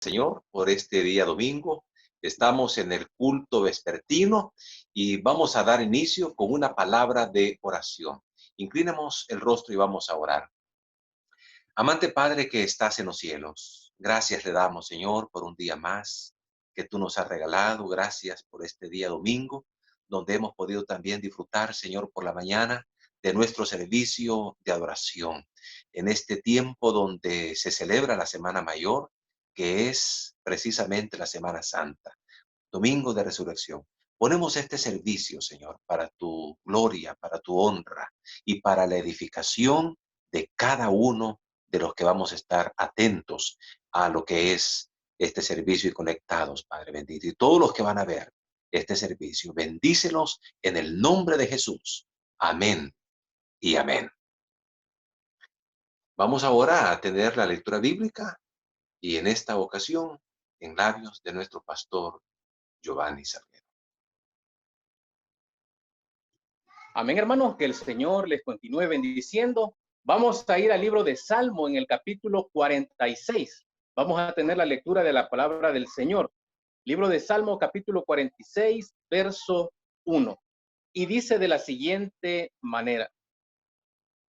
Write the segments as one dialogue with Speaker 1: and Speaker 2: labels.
Speaker 1: Señor, por este día domingo. Estamos en el culto vespertino y vamos a dar inicio con una palabra de oración. Inclinemos el rostro y vamos a orar. Amante Padre que estás en los cielos, gracias le damos, Señor, por un día más que tú nos has regalado. Gracias por este día domingo, donde hemos podido también disfrutar, Señor, por la mañana de nuestro servicio de adoración. En este tiempo donde se celebra la Semana Mayor, que es precisamente la Semana Santa, Domingo de Resurrección. Ponemos este servicio, Señor, para tu gloria, para tu honra y para la edificación de cada uno de los que vamos a estar atentos a lo que es este servicio y conectados, Padre bendito. Y todos los que van a ver este servicio, bendícelos en el nombre de Jesús. Amén y amén. Vamos ahora a tener la lectura bíblica y en esta ocasión en labios de nuestro pastor Giovanni Salguero.
Speaker 2: Amén, hermanos, que el Señor les continúe bendiciendo. Vamos a ir al libro de Salmo en el capítulo 46. Vamos a tener la lectura de la palabra del Señor. Libro de Salmo, capítulo 46, verso 1. Y dice de la siguiente manera: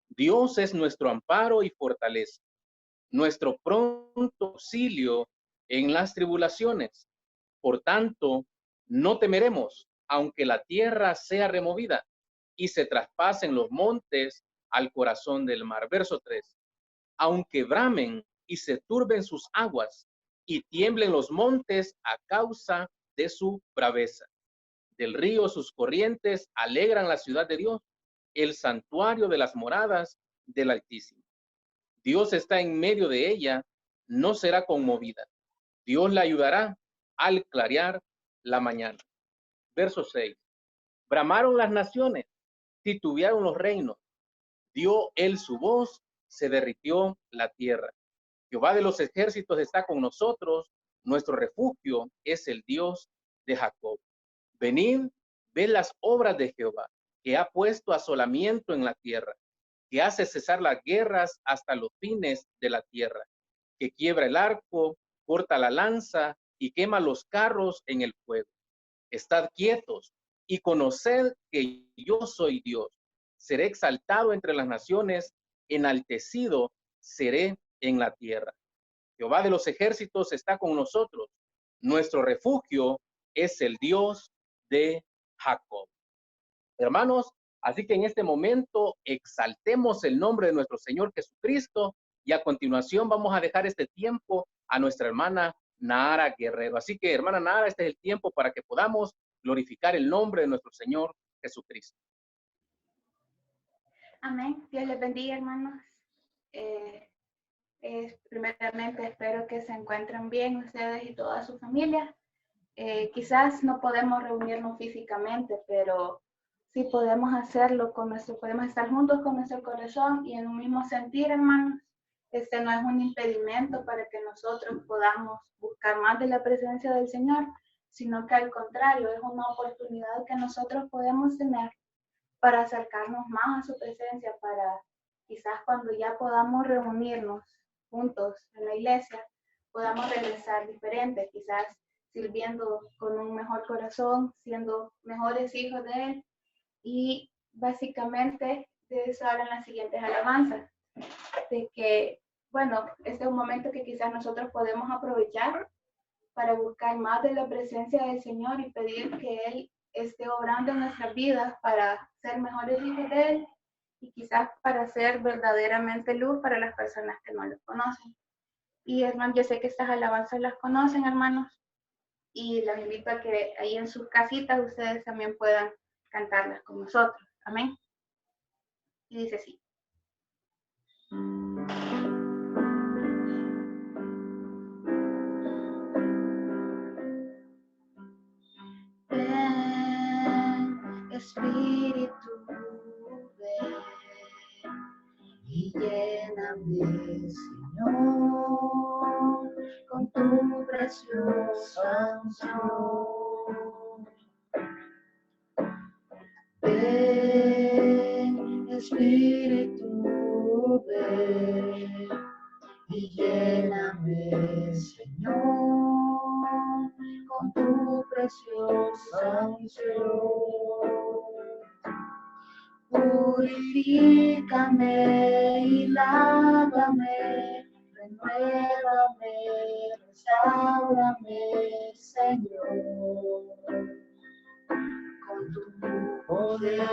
Speaker 2: Dios es nuestro amparo y fortaleza, nuestro pronto auxilio en las tribulaciones. Por tanto, no temeremos, aunque la tierra sea removida y se traspasen los montes al corazón del mar. Verso 3. Aunque bramen y se turben sus aguas y tiemblen los montes a causa de su braveza. Del río sus corrientes alegran la ciudad de Dios, el santuario de las moradas del Altísimo. Dios está en medio de ella, no será conmovida. Dios la ayudará al clarear la mañana. Verso 6. Bramaron las naciones, titubearon los reinos. Dio él su voz, se derritió la tierra. Jehová de los ejércitos está con nosotros, nuestro refugio es el Dios de Jacob. Venid, ved las obras de Jehová, que ha puesto asolamiento en la tierra, que hace cesar las guerras hasta los fines de la tierra, que quiebra el arco, corta la lanza y quema los carros en el fuego. Estad quietos y conoced que yo soy Dios. Seré exaltado entre las naciones, enaltecido seré en la tierra. Jehová de los ejércitos está con nosotros. Nuestro refugio es el Dios de Jacob. Hermanos, así que en este momento exaltemos el nombre de nuestro Señor Jesucristo y a continuación vamos a dejar este tiempo a nuestra hermana Nara Guerrero. Así que, hermana Nara, este es el tiempo para que podamos glorificar el nombre de nuestro Señor Jesucristo.
Speaker 3: Amén. Dios les bendiga, hermanos. Primeramente espero que se encuentren bien ustedes y toda su familia. Quizás no podemos reunirnos físicamente, pero sí podemos hacerlo podemos estar juntos con nuestro corazón y en un mismo sentir, hermanos. Este no es un impedimento para que nosotros podamos buscar más de la presencia del Señor, sino que al contrario, es una oportunidad que nosotros podemos tener para acercarnos más a su presencia, para quizás cuando ya podamos reunirnos juntos en la iglesia, podamos regresar diferentes, quizás sirviendo con un mejor corazón, siendo mejores hijos de Él. Y básicamente de eso hablan las siguientes alabanzas, de que, bueno, este es un momento que quizás nosotros podemos aprovechar para buscar más de la presencia del Señor y pedir que Él esté obrando en nuestras vidas para ser mejores hijos de Él y quizás para ser verdaderamente luz para las personas que no lo conocen. Y hermanos, yo sé que estas alabanzas las conocen, hermanos, y los invito a que ahí en sus casitas ustedes también puedan cantarlas con nosotros. Amén. Y dice así. Ven, Espíritu, ven y lléname, Señor, con tu preciosa unción. Ven, Espíritu, ven y lléname, Señor,
Speaker 4: con tu preciosa unción. Purifícame y lávame, renuévame, restaurame, Señor, con tu poder.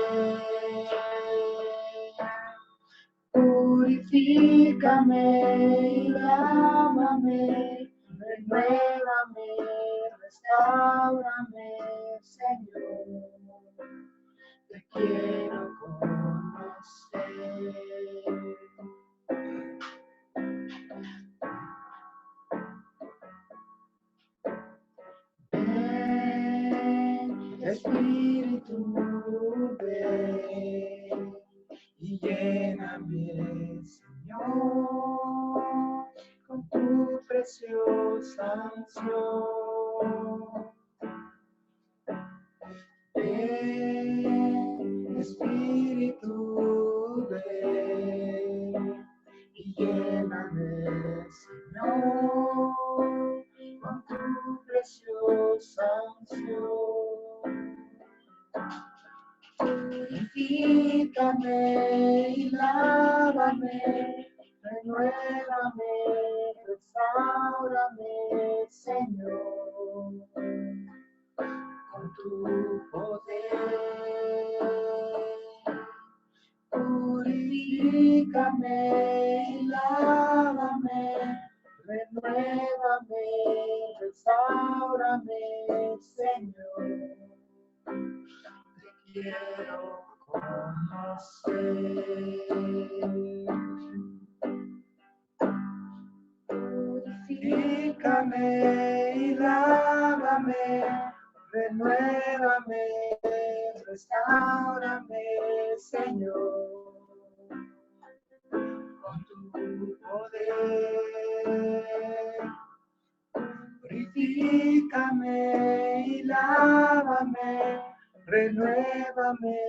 Speaker 4: Purifícame y lávame, renuévame, restaurame, Señor. Te quiero conocer. Ven, Espíritu, ven y lléname, Señor, con tu preciosa unción. Ven, Espíritu, ven y lléname, Señor, con tu preciosa unción. Purifícame y lávame, renuévame, restaurame, Señor, con tu poder. Purifícame y lávame, renuévame, restaurame, Señor. Te quiero conocer. Purifícame y lávame, renuévame, restaurame, Señor, con tu poder. Purifícame y lávame, renuévame,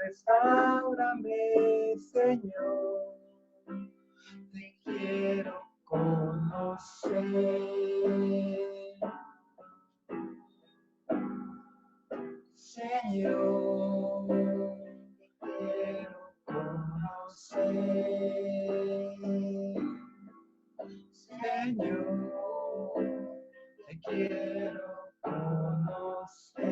Speaker 4: restaurame, Señor. Te quiero conocer. Señor, te quiero conocer. Señor, te quiero conocer.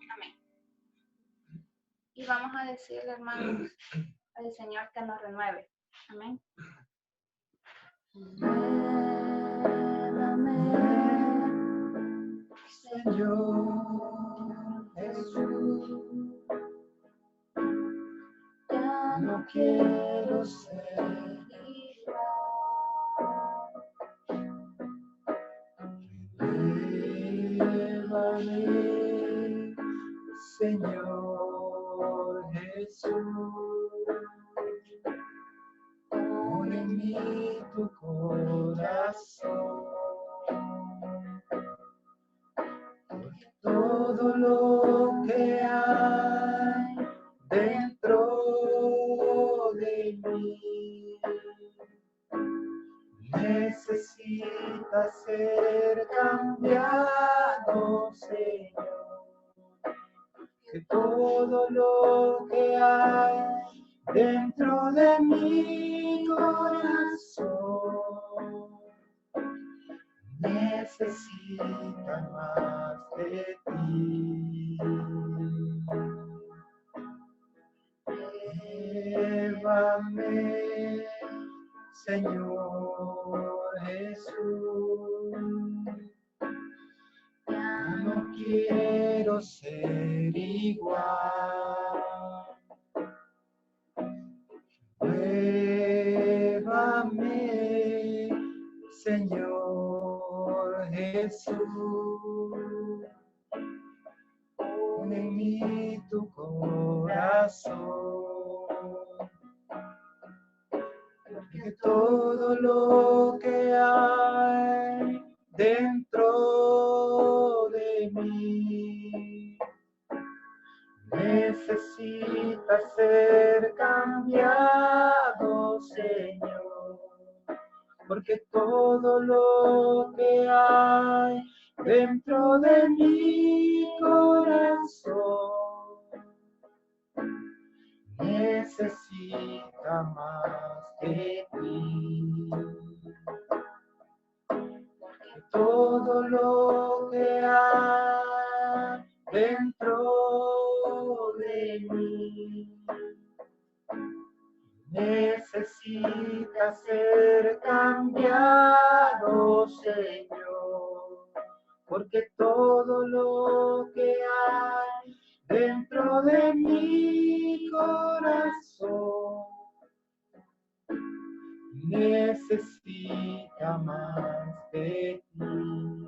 Speaker 3: Amén. Y vamos a decirle, hermanos, al Señor que nos renueve. Amén.
Speaker 4: Renuévame, Señor Jesús. Ya no quiero ser igual. Renuévame, Señor Jesús. Pon en mí tu corazón, porque todo lo que hay dentro de mí necesita ser cambiado, Señor. Que todo lo que hay dentro de mi corazón necesita más de ti. Llévame, Señor Jesús. Ya no quiero ser igual. Llévame, Señor Jesús. Pon en mí tu corazón, porque todo lo que hay dentro de mí necesita ser cambiado, Señor. porque todo lo que hay dentro de mi corazón necesita más de ti. Porque todo lo que hay dentro de mí necesita ser cambiado, Señor, porque todo lo que hay dentro de mi corazón necesita más de ti.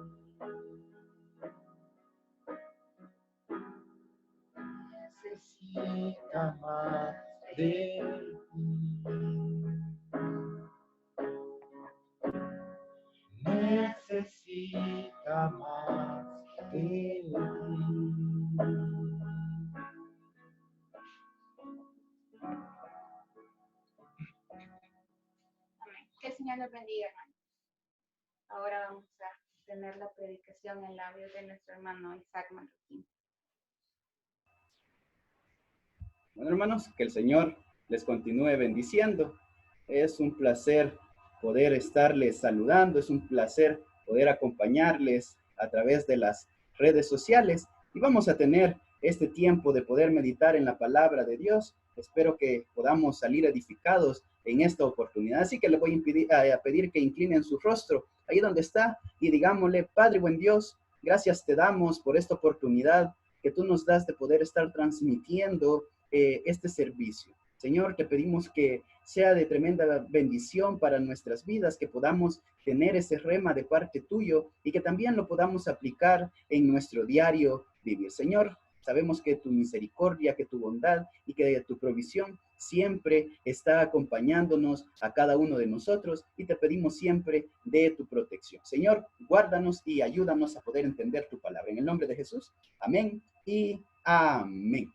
Speaker 4: Necesita más de ti. Necesita más de ti.
Speaker 3: Que el Señor los bendiga, hermano. Ahora vamos a tener la predicación en labios de nuestro hermano Isaac Marroquín.
Speaker 5: Bueno, hermanos, que el Señor les continúe bendiciendo. Es un placer poder estarles saludando, es un placer poder acompañarles a través de las redes sociales y vamos a tener este tiempo de poder meditar en la palabra de Dios. Espero que podamos salir edificados en esta oportunidad. Así que le voy a pedir que inclinen su rostro ahí donde está y digámosle: Padre buen Dios, gracias te damos por esta oportunidad que tú nos das de poder estar transmitiendo este servicio. Señor, te pedimos que sea de tremenda bendición para nuestras vidas, que podamos tener ese rema de parte tuyo y que también lo podamos aplicar en nuestro diario vivir. Señor, sabemos que tu misericordia, que tu bondad y que tu provisión siempre está acompañándonos a cada uno de nosotros y te pedimos siempre de tu protección. Señor, guárdanos y ayúdanos a poder entender tu palabra. En el nombre de Jesús, amén y amén.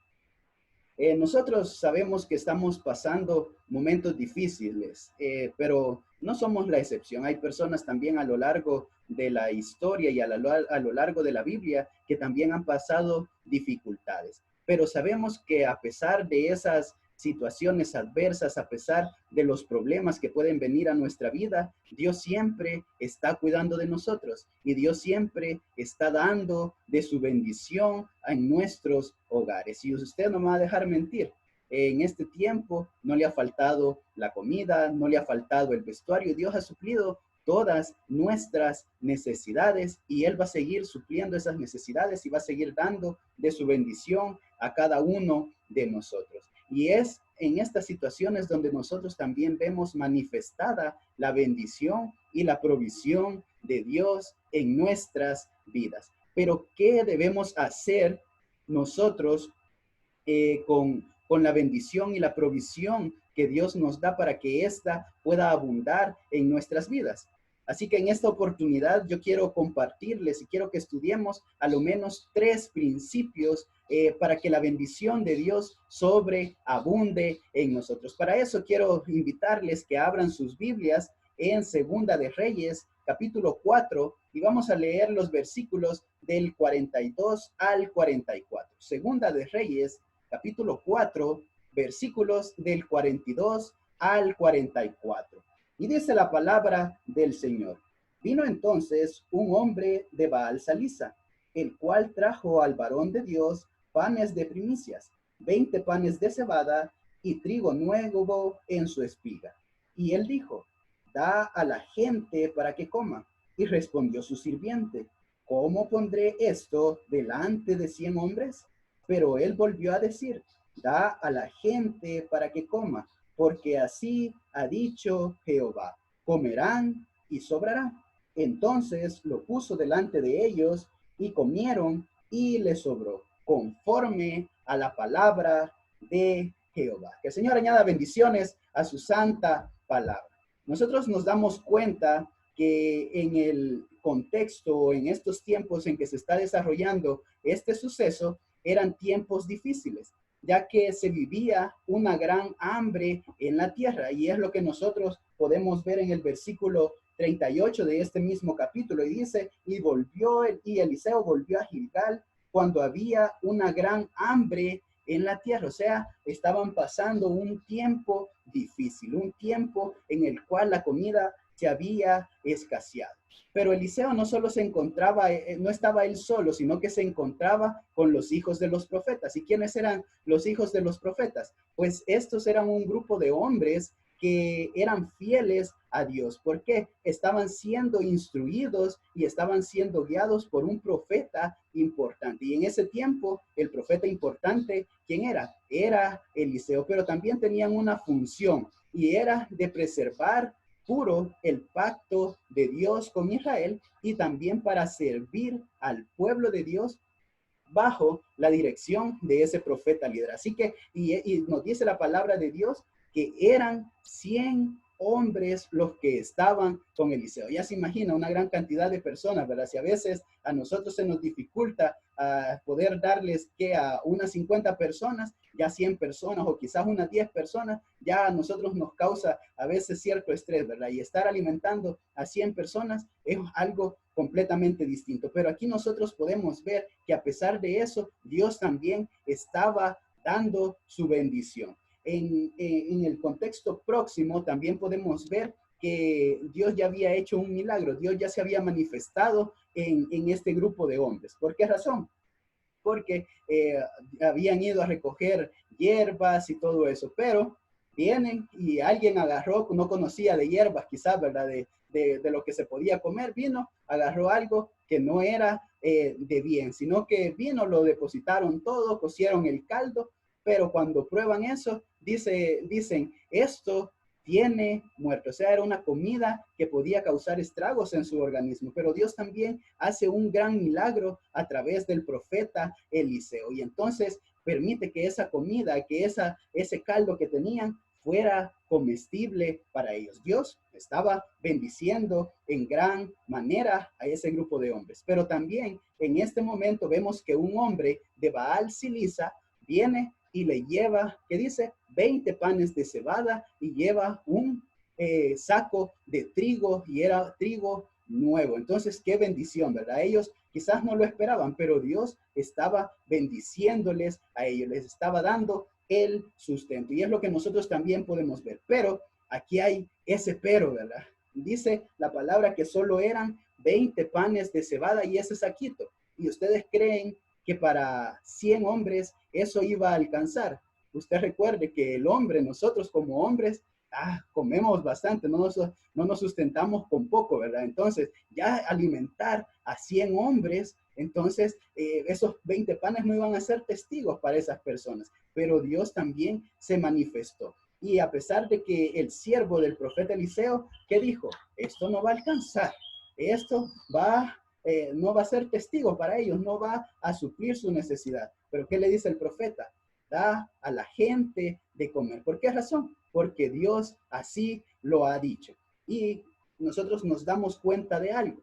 Speaker 5: Nosotros sabemos que estamos pasando momentos difíciles, pero no somos la excepción. Hay personas también a lo largo de la historia y a lo largo de la Biblia que también han pasado dificultades. Pero sabemos que a pesar de esas situaciones adversas, a pesar de los problemas que pueden venir a nuestra vida, Dios siempre está cuidando de nosotros y Dios siempre está dando de su bendición en nuestros hogares. Y usted no me va a dejar mentir, en este tiempo no le ha faltado la comida, no le ha faltado el vestuario. Dios ha suplido todas nuestras necesidades y Él va a seguir supliendo esas necesidades y va a seguir dando de su bendición a cada uno de nosotros. Y es en estas situaciones donde nosotros también vemos manifestada la bendición y la provisión de Dios en nuestras vidas. Pero, ¿qué debemos hacer nosotros con la bendición y la provisión que Dios nos da para que ésta pueda abundar en nuestras vidas? Así que en esta oportunidad yo quiero compartirles y quiero que estudiemos a lo menos 3 principios para que la bendición de Dios sobreabunde en nosotros. Para eso quiero invitarles que abran sus Biblias en Segunda de Reyes, capítulo 4, y vamos a leer los versículos del 42 al 44. Segunda de Reyes, capítulo 4, versículos del 42 al 44. Y dice la palabra del Señor: vino entonces un hombre de Baal Salisa, el cual trajo al varón de Dios panes de primicias, 20 panes de cebada y trigo nuevo en su espiga. Y él dijo: da a la gente para que coma. Y respondió su sirviente: ¿cómo pondré esto delante de 100 hombres? Pero él volvió a decir: da a la gente para que coma, porque así ha dicho Jehová: comerán y sobrará. Entonces lo puso delante de ellos y comieron y les sobró, conforme a la palabra de Jehová. Que el Señor añada bendiciones a su santa palabra. Nosotros nos damos cuenta que en el contexto, en estos tiempos en que se está desarrollando este suceso, eran tiempos difíciles. ya que se vivía una gran hambre en la tierra. Y es lo que nosotros podemos ver en el versículo 38 de este mismo capítulo. Y dice, y Eliseo volvió a Gilgal cuando había una gran hambre en la tierra. O sea, estaban pasando un tiempo difícil, un tiempo en el cual la comida se había escaseado. Pero Eliseo no solo se encontraba, no estaba él solo, sino que se encontraba con los hijos de los profetas. ¿Y quiénes eran los hijos de los profetas? Pues estos eran un grupo de hombres que eran fieles a Dios. ¿Por qué? Estaban siendo instruidos y estaban siendo guiados por un profeta importante. Y en ese tiempo, el profeta importante, ¿quién era? Era Eliseo, pero también tenían una función y era de preservar puro el pacto de Dios con Israel y también para servir al pueblo de Dios bajo la dirección de ese profeta líder. Así que, y nos dice la palabra de Dios que eran 100 hombres los que estaban con Eliseo. Ya se imagina una gran cantidad de personas, ¿verdad? Si a veces a nosotros se nos dificulta poder darles que a unas 50 personas, ya 100 personas o quizás unas 10 personas, ya a nosotros nos causa a veces cierto estrés, ¿verdad? Y estar alimentando a 100 personas es algo completamente distinto. Pero aquí nosotros podemos ver que a pesar de eso, Dios también estaba dando su bendición. En el contexto próximo también podemos ver que Dios ya había hecho un milagro, Dios ya se había manifestado en este grupo de hombres. ¿Por qué razón? Porque habían ido a recoger hierbas y todo eso, pero vienen y alguien agarró, no conocía de hierbas quizás, ¿verdad? De lo que se podía comer, vino, agarró algo que no era de bien, sino que vino, lo depositaron todo, cocieron el caldo, pero cuando prueban eso, dicen, esto tiene muerto. O sea, era una comida que podía causar estragos en su organismo. Pero Dios también hace un gran milagro a través del profeta Eliseo. Y entonces permite que esa comida, que ese caldo que tenían, fuera comestible para ellos. Dios estaba bendiciendo en gran manera a ese grupo de hombres. Pero también en este momento vemos que un hombre de Baal Silisa viene y le lleva, ¿qué dice? 20 panes de cebada y lleva un saco de trigo y era trigo nuevo. Entonces, qué bendición, ¿verdad? Ellos quizás no lo esperaban, pero Dios estaba bendiciéndoles a ellos, les estaba dando el sustento. Y es lo que nosotros también podemos ver. Pero aquí hay ese pero, ¿verdad? Dice la palabra que solo eran 20 panes de cebada y ese saquito. Y ustedes creen que para 100 hombres eso iba a alcanzar. Usted recuerde que el hombre, nosotros como hombres, comemos bastante, no nos sustentamos con poco, ¿verdad? Entonces, ya alimentar a 100 hombres, entonces esos 20 panes no iban a ser testigos para esas personas, pero Dios también se manifestó. Y a pesar de que el siervo del profeta Eliseo, ¿qué dijo? Esto no va a alcanzar, esto no va a ser testigo para ellos, no va a suplir su necesidad. Pero ¿qué le dice el profeta? Da a la gente de comer. ¿Por qué razón? Porque Dios así lo ha dicho. Y nosotros nos damos cuenta de algo.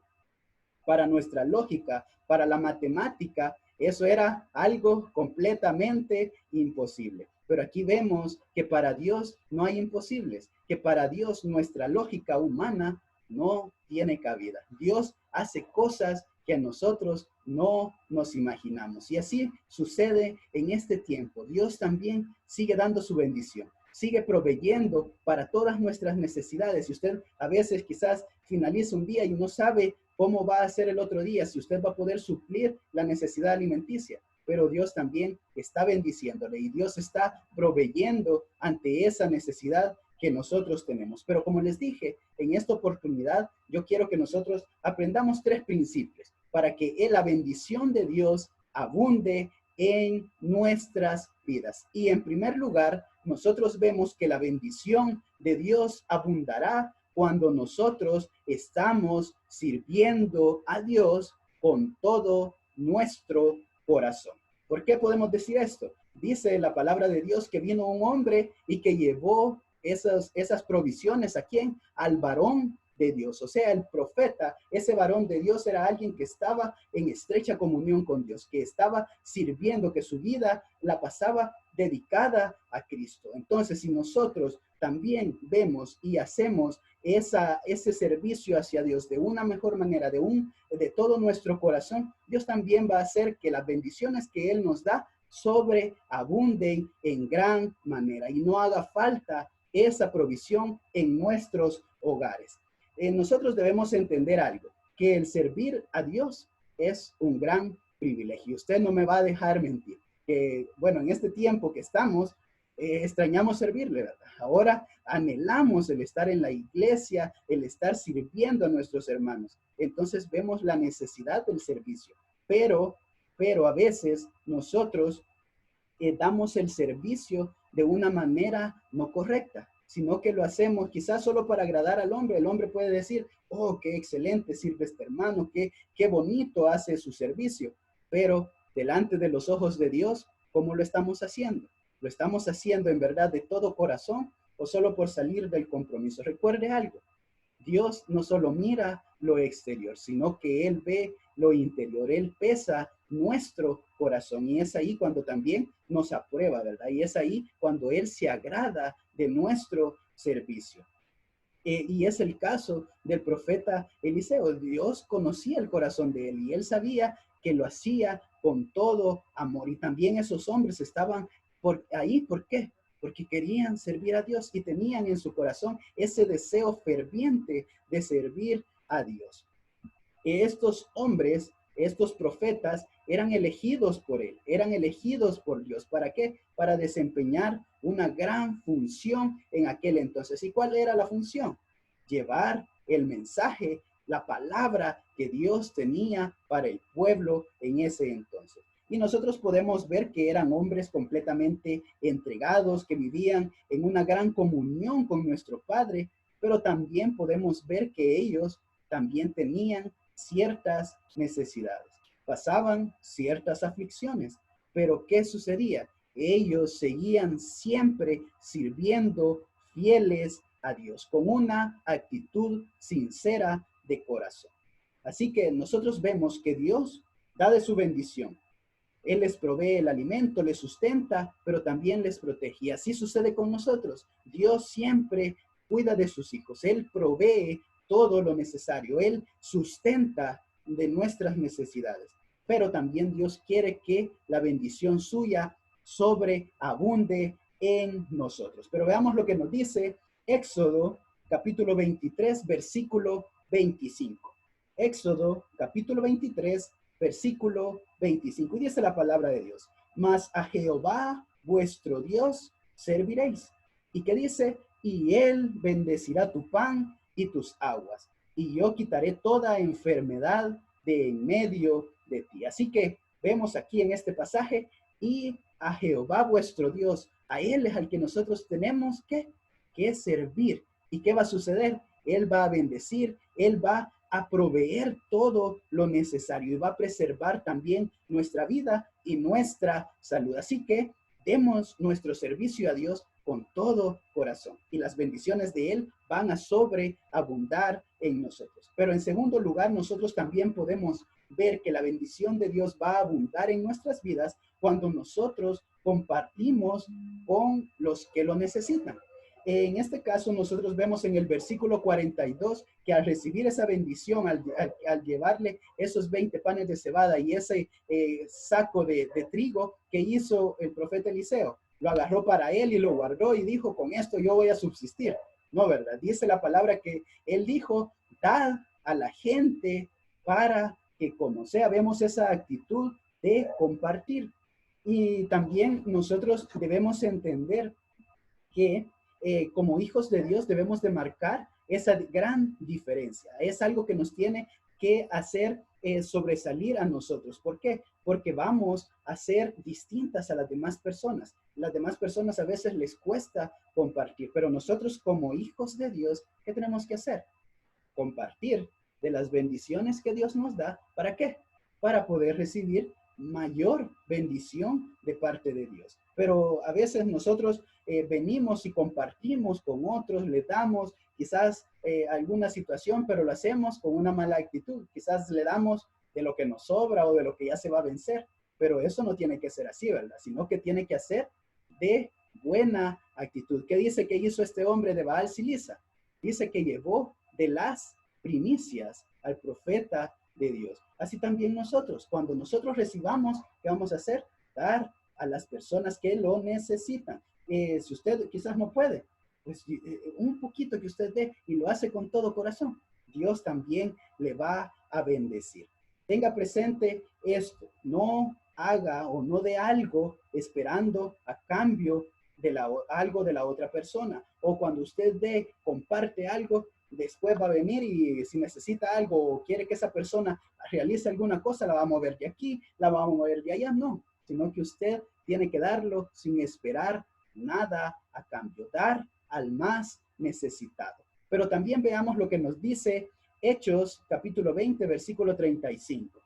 Speaker 5: Para nuestra lógica, para la matemática, eso era algo completamente imposible. Pero aquí vemos que para Dios no hay imposibles, que para Dios nuestra lógica humana no tiene cabida. Dios hace cosas que nosotros no nos imaginamos. Y así sucede en este tiempo. Dios también sigue dando su bendición, sigue proveyendo para todas nuestras necesidades. Si usted a veces quizás finaliza un día y no sabe cómo va a ser el otro día, si usted va a poder suplir la necesidad alimenticia, pero Dios también está bendiciéndole y Dios está proveyendo ante esa necesidad que nosotros tenemos. Pero como les dije, en esta oportunidad yo quiero que nosotros aprendamos 3 principios para que la bendición de Dios abunde en nuestras vidas. Y en primer lugar, nosotros vemos que la bendición de Dios abundará cuando nosotros estamos sirviendo a Dios con todo nuestro corazón. ¿Por qué podemos decir esto? Dice la palabra de Dios que vino un hombre y que llevó esas provisiones. ¿A quién? Al varón de Dios. O sea, el profeta, ese varón de Dios era alguien que estaba en estrecha comunión con Dios, que estaba sirviendo, que su vida la pasaba dedicada a Cristo. Entonces, si nosotros también vemos y hacemos ese servicio hacia Dios de una mejor manera, de todo nuestro corazón, Dios también va a hacer que las bendiciones que Él nos da sobreabunden en gran manera y no haga falta esa provisión en nuestros hogares. Nosotros debemos entender algo, que el servir a Dios es un gran privilegio. Usted no me va a dejar mentir. Que, bueno, en este tiempo que estamos, extrañamos servirle, ¿verdad? Ahora anhelamos el estar en la iglesia, el estar sirviendo a nuestros hermanos. Entonces vemos la necesidad del servicio, pero a veces nosotros damos el servicio de una manera no correcta, sino que lo hacemos quizás solo para agradar al hombre. El hombre puede decir, oh, qué excelente sirve este hermano, qué bonito hace su servicio, pero delante de los ojos de Dios, ¿cómo lo estamos haciendo? ¿Lo estamos haciendo en verdad de todo corazón o solo por salir del compromiso? Recuerde algo, Dios no solo mira lo exterior, sino que Él ve lo interior. Él pesa nuestro corazón y es ahí cuando también nos aprueba, ¿verdad? Y es ahí cuando Él se agrada de nuestro servicio. Y es el caso del profeta Eliseo. Dios conocía el corazón de él y él sabía que lo hacía con todo amor. Y también esos hombres estaban ahí. ¿Por qué? Porque querían servir a Dios y tenían en su corazón ese deseo ferviente de servir a Dios. Estos hombres, estos profetas, eran elegidos por él, eran elegidos por Dios. ¿Para qué? Para desempeñar una gran función en aquel entonces. ¿Y cuál era la función? Llevar el mensaje, la palabra que Dios tenía para el pueblo en ese entonces. Y nosotros podemos ver que eran hombres completamente entregados, que vivían en una gran comunión con nuestro Padre, pero también podemos ver que ellos también tenían ciertas necesidades, pasaban ciertas aflicciones, pero ¿qué sucedía? Ellos seguían siempre sirviendo fieles a Dios, con una actitud sincera de corazón. Así que nosotros vemos que Dios da de su bendición. Él les provee el alimento, les sustenta, pero también les protege. Y así sucede con nosotros. Dios siempre cuida de sus hijos. Él provee todo lo necesario. Él sustenta de nuestras necesidades. Pero también Dios quiere que la bendición suya sobreabunde en nosotros. Pero veamos lo que nos dice Éxodo capítulo 23, versículo 25. Éxodo capítulo 23, versículo 25. Y dice la palabra de Dios: mas a Jehová vuestro Dios serviréis. ¿Y qué dice? Y él bendecirá tu pan y tus aguas, y yo quitaré toda enfermedad de en medio de ti. Así que vemos aquí en este pasaje, y a Jehová vuestro Dios, a él es al que nosotros tenemos que servir. ¿Y qué va a suceder? Él va a bendecir, él va a proveer todo lo necesario y va a preservar también nuestra vida y nuestra salud. Así que demos nuestro servicio a Dios con todo corazón y las bendiciones de Él van a sobreabundar en nosotros. Pero en segundo lugar, nosotros también podemos ver que la bendición de Dios va a abundar en nuestras vidas cuando nosotros compartimos con los que lo necesitan. En este caso, nosotros vemos en el versículo 42 que al recibir esa bendición, al llevarle esos 20 panes de cebada y ese saco de trigo que hizo el profeta Eliseo, lo agarró para él y lo guardó y dijo, con esto yo voy a subsistir. No, ¿verdad? Dice la palabra que él dijo, da a la gente para que como sea. Vemos esa actitud de compartir. Y también nosotros debemos entender que como hijos de Dios debemos de marcar esa gran diferencia. Es algo que nos tiene que hacer sobresalir a nosotros. ¿Por qué? Porque vamos a ser distintas a las demás personas. Las demás personas a veces les cuesta compartir, pero nosotros como hijos de Dios, ¿qué tenemos que hacer? Compartir de las bendiciones que Dios nos da. ¿Para qué? Para poder recibir mayor bendición de parte de Dios. Pero a veces nosotros venimos y compartimos con otros, le damos quizás alguna situación, pero lo hacemos con una mala actitud. Quizás le damos de lo que nos sobra o de lo que ya se va a vencer, pero eso no tiene que ser así, ¿verdad? Sino que tiene que ser de buena actitud. ¿Qué dice que hizo este hombre de Baal Silisa? Dice que llevó de las primicias al profeta de Dios. Así también nosotros, cuando nosotros recibamos, ¿qué vamos a hacer? Dar a las personas que lo necesitan. Si usted quizás no puede, pues un poquito que usted dé y lo hace con todo corazón, Dios también le va a bendecir. Tenga presente esto, no haga o no dé algo esperando a cambio de algo de la otra persona. O cuando usted comparte algo, después va a venir y si necesita algo o quiere que esa persona realice alguna cosa, la va a mover de aquí, la va a mover de allá. No, sino que usted tiene que darlo sin esperar nada a cambio. Dar al más necesitado. Pero también veamos lo que nos dice Hechos capítulo 20, versículo 35.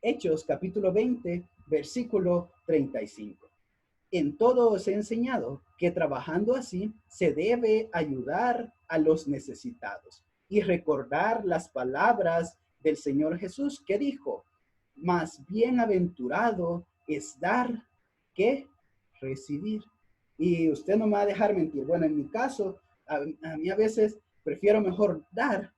Speaker 5: Hechos capítulo 20, versículo 35. En todo os he enseñado que trabajando así se debe ayudar a los necesitados y recordar las palabras del Señor Jesús que dijo, más bienaventurado es dar que recibir. Y usted no me va a dejar mentir. Bueno, en mi caso, a mí a veces prefiero mejor dar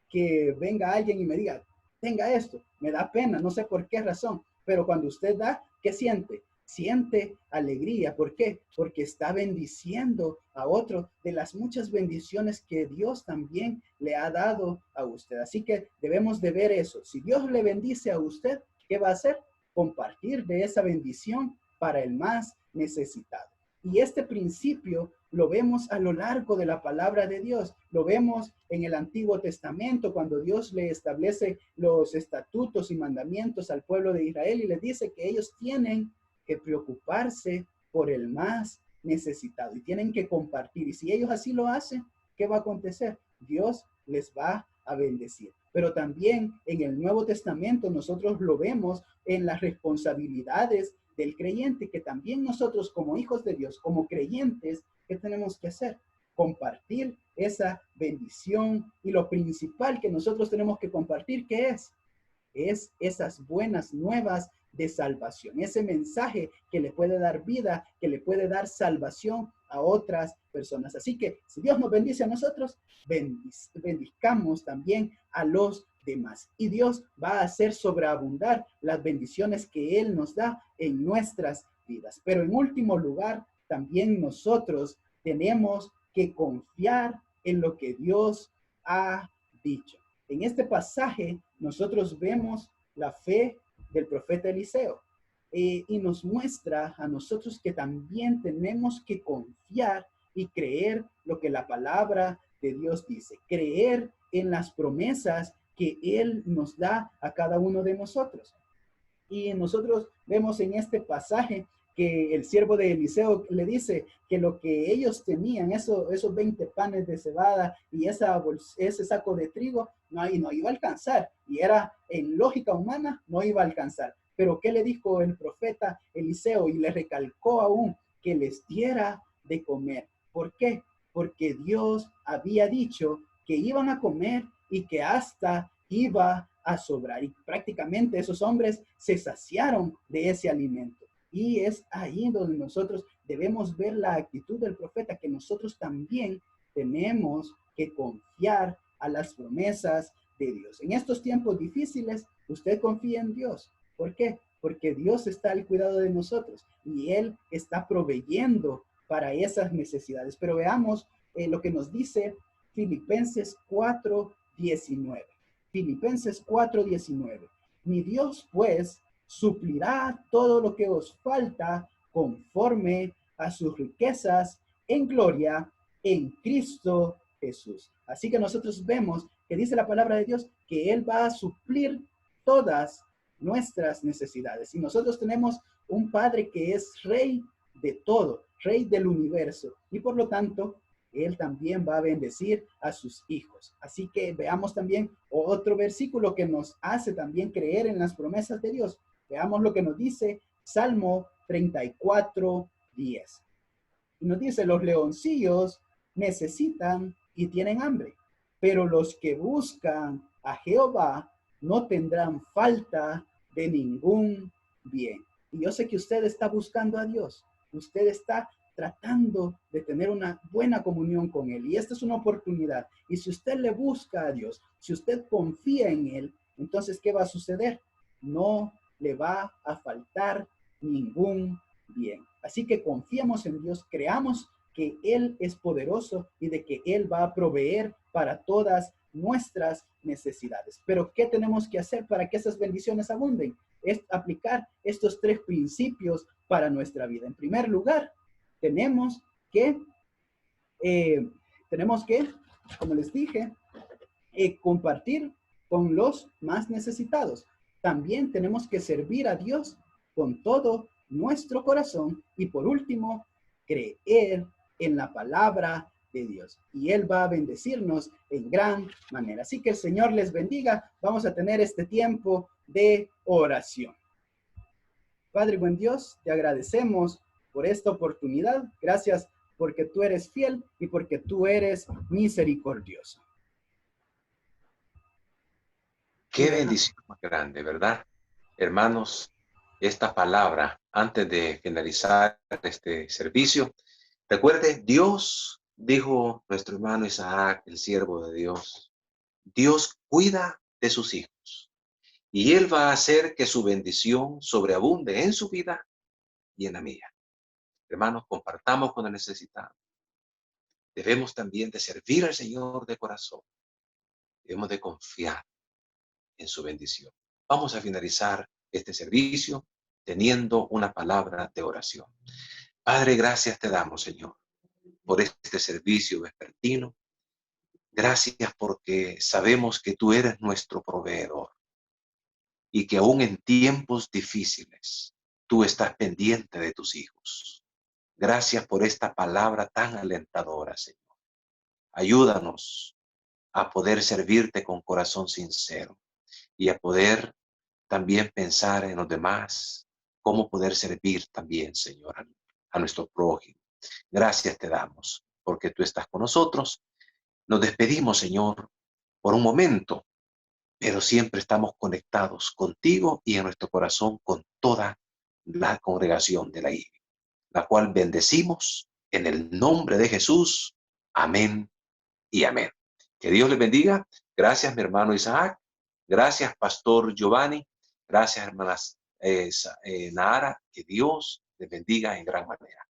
Speaker 5: que venga alguien y me diga, tenga esto. Me da pena, no sé por qué razón. Pero cuando usted da, ¿qué siente? Siente alegría. ¿Por qué? Porque está bendiciendo a otro de las muchas bendiciones que Dios también le ha dado a usted. Así que debemos de ver eso. Si Dios le bendice a usted, ¿qué va a hacer? Compartir de esa bendición para el más necesitado. Y este principio lo vemos a lo largo de la palabra de Dios. Lo vemos en el Antiguo Testamento, cuando Dios le establece los estatutos y mandamientos al pueblo de Israel y les dice que ellos tienen que preocuparse por el más necesitado y tienen que compartir. Y si ellos así lo hacen, ¿qué va a acontecer? Dios les va a bendecir. Pero también en el Nuevo Testamento nosotros lo vemos en las responsabilidades del creyente, que también nosotros como hijos de Dios, como creyentes, ¿qué tenemos que hacer? Compartir esa bendición. Y lo principal que nosotros tenemos que compartir, ¿qué es? Es esas buenas nuevas de salvación, ese mensaje que le puede dar vida, que le puede dar salvación a otras personas. Así que si Dios nos bendice a nosotros, bendizcamos también a los demás. Y Dios va a hacer sobreabundar las bendiciones que Él nos da en nuestras vidas. Pero en último lugar, también nosotros tenemos que confiar en lo que Dios ha dicho. En este pasaje nosotros vemos la fe del profeta Eliseo y nos muestra a nosotros que también tenemos que confiar y creer lo que la palabra de Dios dice, creer en las promesas que Él nos da a cada uno de nosotros. Y nosotros vemos en este pasaje que el siervo de Eliseo le dice que lo que ellos tenían, esos 20 panes de cebada y ese saco de trigo, no iba a alcanzar. Y era en lógica humana, no iba a alcanzar. Pero ¿qué le dijo el profeta Eliseo? Y le recalcó aún que les diera de comer. ¿Por qué? Porque Dios había dicho que iban a comer y que hasta iba a sobrar. Y prácticamente esos hombres se saciaron de ese alimento. Y es ahí donde nosotros debemos ver la actitud del profeta, que nosotros también tenemos que confiar a las promesas de Dios. En estos tiempos difíciles, usted confía en Dios. ¿Por qué? Porque Dios está al cuidado de nosotros y Él está proveyendo para esas necesidades. Pero veamos lo que nos dice Filipenses 4:19. Filipenses 4:19. Mi Dios, pues, suplirá todo lo que os falta conforme a sus riquezas en gloria en Cristo Jesús. Así que nosotros vemos que dice la palabra de Dios que Él va a suplir todas nuestras necesidades. Y nosotros tenemos un Padre que es Rey de todo, Rey del universo. Y por lo tanto, Él también va a bendecir a sus hijos. Así que veamos también otro versículo que nos hace también creer en las promesas de Dios. Veamos lo que nos dice Salmo 34:10. Y nos dice, los leoncillos necesitan y tienen hambre, pero los que buscan a Jehová no tendrán falta de ningún bien. Y yo sé que usted está buscando a Dios. usted está tratando de tener una buena comunión con Él. Y esta es una oportunidad. Y si usted le busca a Dios, si usted confía en Él, entonces, ¿qué va a suceder? No le va a faltar ningún bien. Así que confiemos en Dios, creamos que Él es poderoso y de que Él va a proveer para todas nuestras necesidades. Pero ¿qué tenemos que hacer para que esas bendiciones abunden? Es aplicar estos 3 principios para nuestra vida. En primer lugar, tenemos que, como les dije, compartir con los más necesitados. También tenemos que servir a Dios con todo nuestro corazón. Y por último, creer en la palabra de Dios. Y Él va a bendecirnos en gran manera. Así que el Señor les bendiga. Vamos a tener este tiempo de oración. Padre buen Dios, te agradecemos por esta oportunidad. Gracias porque tú eres fiel y porque tú eres misericordioso.
Speaker 1: Qué bendición más grande, ¿verdad? Hermanos, esta palabra, antes de finalizar este servicio, recuerde, Dios, dijo nuestro hermano Isaac, el siervo de Dios, Dios cuida de sus hijos y Él va a hacer que su bendición sobreabunde en su vida y en la mía. Hermanos, compartamos con el necesitado. Debemos también de servir al Señor de corazón. Debemos de confiar en su bendición. Vamos a finalizar este servicio teniendo una palabra de oración. Padre, gracias te damos, Señor, por este servicio vespertino. Gracias porque sabemos que tú eres nuestro proveedor y que aún en tiempos difíciles tú estás pendiente de tus hijos. Gracias por esta palabra tan alentadora, Señor. Ayúdanos a poder servirte con corazón sincero y a poder también pensar en los demás, cómo poder servir también, Señor, a nuestro prójimo. Gracias te damos, porque tú estás con nosotros. Nos despedimos, Señor, por un momento, pero siempre estamos conectados contigo y en nuestro corazón con toda la congregación de la iglesia, la cual bendecimos en el nombre de Jesús. Amén y amén. Que Dios les bendiga. Gracias, mi hermano Isaac. Gracias, Pastor Giovanni. Gracias, hermanas Nahara. Que Dios les bendiga en gran manera.